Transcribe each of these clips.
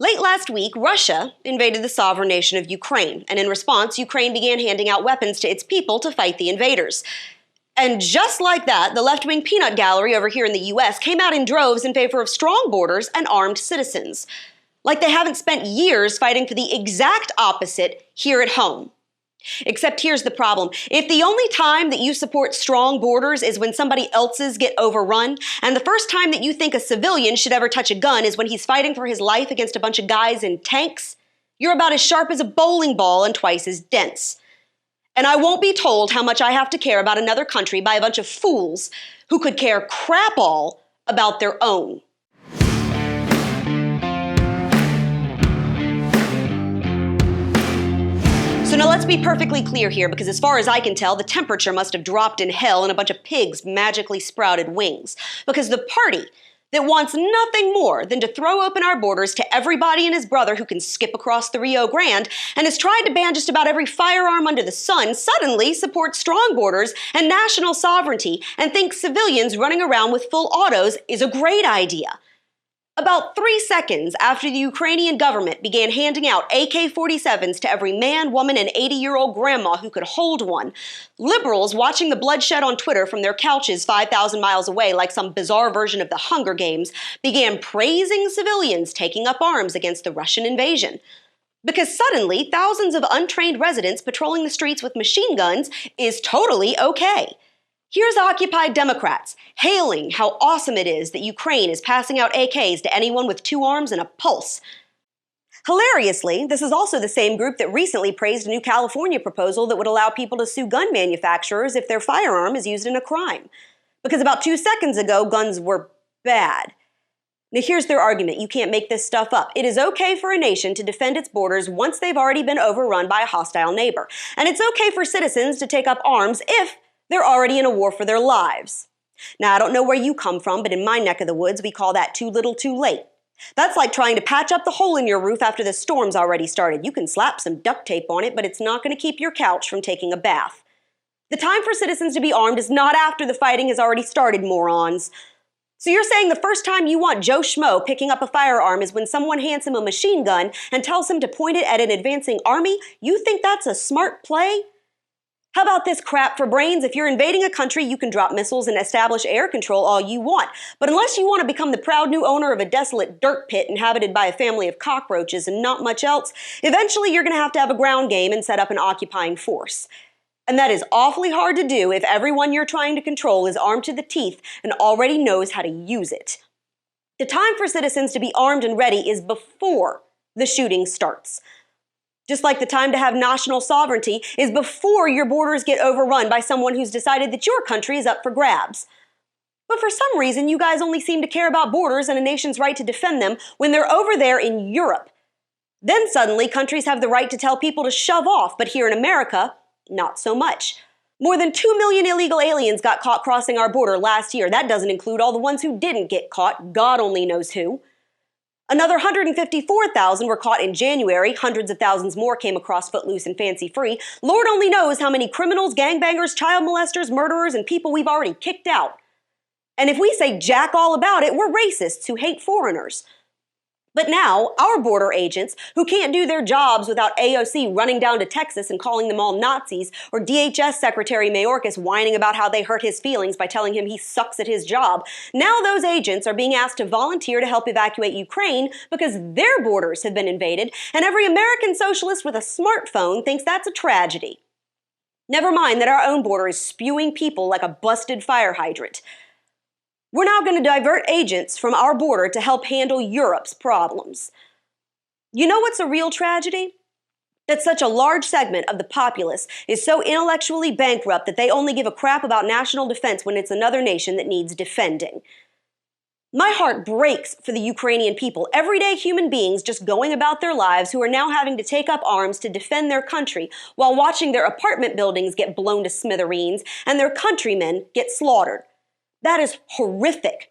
Late last week, Russia invaded the sovereign nation of Ukraine, and in response, Ukraine began handing out weapons to its people to fight the invaders. And just like that, the left-wing peanut gallery over here in the US came out in droves in favor of strong borders and armed citizens. Like they haven't spent years fighting for the exact opposite here at home. Except here's the problem. If the only time that you support strong borders is when somebody else's get overrun, and the first time that you think a civilian should ever touch a gun is when he's fighting for his life against a bunch of guys in tanks, you're about as sharp as a bowling ball and twice as dense. And I won't be told how much I have to care about another country by a bunch of fools who could care crap all about their own. So now let's be perfectly clear here, because as far as I can tell, the temperature must have dropped in hell and a bunch of pigs magically sprouted wings. Because the party that wants nothing more than to throw open our borders to everybody and his brother who can skip across the Rio Grande and has tried to ban just about every firearm under the sun suddenly supports strong borders and national sovereignty and thinks civilians running around with full autos is a great idea. About 3 seconds after the Ukrainian government began handing out AK-47s to every man, woman, and 80-year-old grandma who could hold one, liberals watching the bloodshed on Twitter from their couches 5,000 miles away like some bizarre version of the Hunger Games began praising civilians taking up arms against the Russian invasion. Because suddenly, thousands of untrained residents patrolling the streets with machine guns is totally okay. Here's Occupy Democrats hailing how awesome it is that Ukraine is passing out AKs to anyone with 2 arms and a pulse. Hilariously, this is also the same group that recently praised a new California proposal that would allow people to sue gun manufacturers if their firearm is used in a crime. Because about 2 seconds ago, guns were bad. Now here's their argument. You can't make this stuff up. It is okay for a nation to defend its borders once they've already been overrun by a hostile neighbor. And it's okay for citizens to take up arms if they're already in a war for their lives. Now, I don't know where you come from, but in my neck of the woods, we call that too little too late. That's like trying to patch up the hole in your roof after the storm's already started. You can slap some duct tape on it, but it's not going to keep your couch from taking a bath. The time for citizens to be armed is not after the fighting has already started, morons. So you're saying the first time you want Joe Schmo picking up a firearm is when someone hands him a machine gun and tells him to point it at an advancing army? You think that's a smart play? How about this crap for brains? If you're invading a country, you can drop missiles and establish air control all you want. But unless you want to become the proud new owner of a desolate dirt pit inhabited by a family of cockroaches and not much else, eventually you're going to have a ground game and set up an occupying force. And that is awfully hard to do if everyone you're trying to control is armed to the teeth and already knows how to use it. The time for citizens to be armed and ready is before the shooting starts. Just like the time to have national sovereignty is before your borders get overrun by someone who's decided that your country is up for grabs. But for some reason, you guys only seem to care about borders and a nation's right to defend them when they're over there in Europe. Then suddenly, countries have the right to tell people to shove off, but here in America, not so much. More than 2 million illegal aliens got caught crossing our border last year. That doesn't include all the ones who didn't get caught, God only knows who. Another 154,000 were caught in January. Hundreds of thousands more came across footloose and fancy-free. Lord only knows how many criminals, gangbangers, child molesters, murderers, and people we've already kicked out. And if we say jack all about it, we're racists who hate foreigners. But now, our border agents, who can't do their jobs without AOC running down to Texas and calling them all Nazis, or DHS Secretary Mayorkas whining about how they hurt his feelings by telling him he sucks at his job, now those agents are being asked to volunteer to help evacuate Ukraine because their borders have been invaded, and every American socialist with a smartphone thinks that's a tragedy. Never mind that our own border is spewing people like a busted fire hydrant. We're now going to divert agents from our border to help handle Europe's problems. You know what's a real tragedy? That such a large segment of the populace is so intellectually bankrupt that they only give a crap about national defense when it's another nation that needs defending. My heart breaks for the Ukrainian people, everyday human beings just going about their lives who are now having to take up arms to defend their country while watching their apartment buildings get blown to smithereens and their countrymen get slaughtered. That is horrific.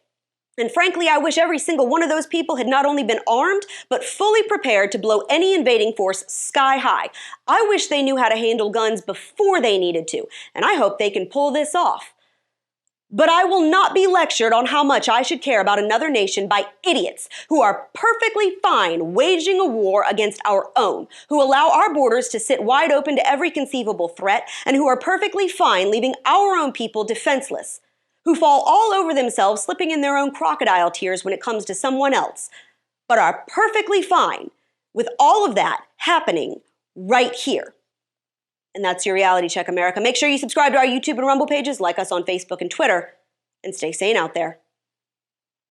And frankly, I wish every single one of those people had not only been armed, but fully prepared to blow any invading force sky high. I wish they knew how to handle guns before they needed to, and I hope they can pull this off. But I will not be lectured on how much I should care about another nation by idiots who are perfectly fine waging a war against our own, who allow our borders to sit wide open to every conceivable threat, and who are perfectly fine leaving our own people defenseless, who fall all over themselves slipping in their own crocodile tears when it comes to someone else, but are perfectly fine with all of that happening right here. And that's your Reality Check, America. Make sure you subscribe to our YouTube and Rumble pages, like us on Facebook and Twitter, and stay sane out there.